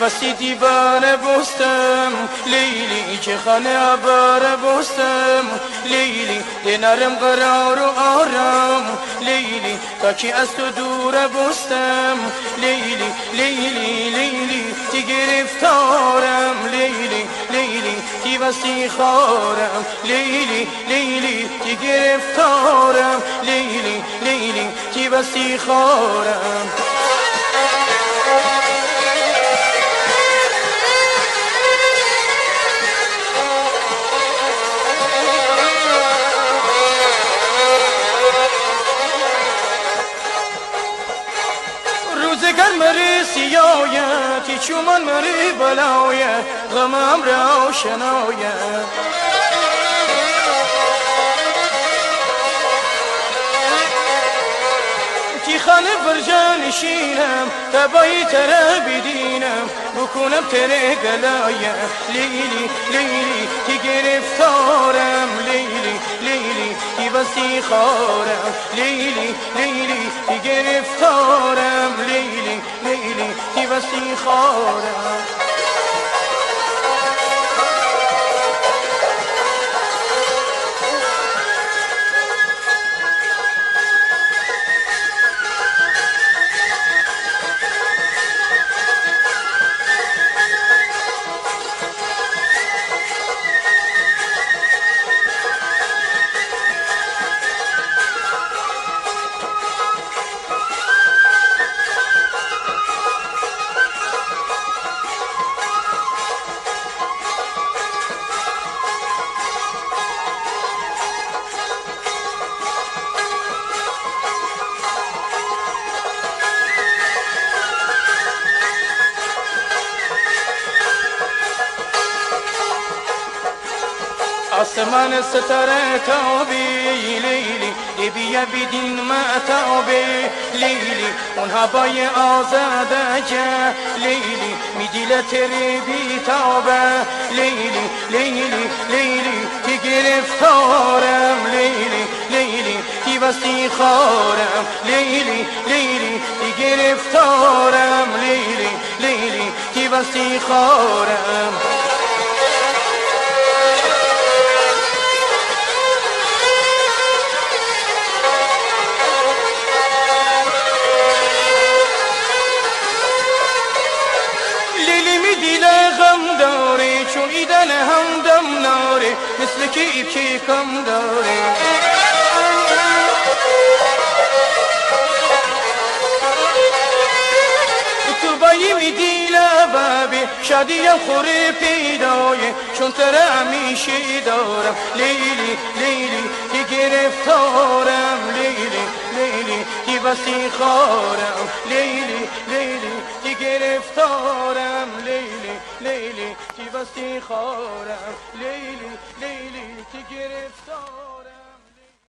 بسی دیوار بستم لیلی، که خانه بار بستم لیلی، دینارم قرار و آرام لیلی، تا که از تو دور بستم لیلی لیلی لیلی، تی گرفتارم لیلی لیلی، تی بسی خارم لیلی لیلی، تی گرفتارم لیلی لیلی، تی بسی خارم. روزگار مری سیایه چومان مری بلایه، غمم روشنایه تی خانه برجانشینم تبایی تره بدینم، بکنم تره گلایه لیلی لیلی، تی گرفتارم لیلی لیلی، تی بسی خارم لیلی لیلی، تی گرفتارم لیلی لیلی، تی بسی خارم. آسمان ستاره تابی لیلی، بیا بیدین متابی لیلی، اون هوای آزاده جه لیلی، میدیل تری بیتابه لیلی لیلی لیلی، تی گرفتارم لیلی لیلی، تی بسی خارم لیلی لیلی، تی گرفتارم لیلی لیلی، تی بسی خارم. چون ایدن همدم ناره، مثل کی کم داره تو بایی میدی لبابی، شادیم خوری پیدایه، چون تره همیشه دارم لیلی لیلی، تی گرفتارم لیلی لیلی، تی بسی خارم لیلی لیلی، تی گرفتارم لیلی لیلی، تی بسی خارم لیلی لیلی، تی گرفتارم.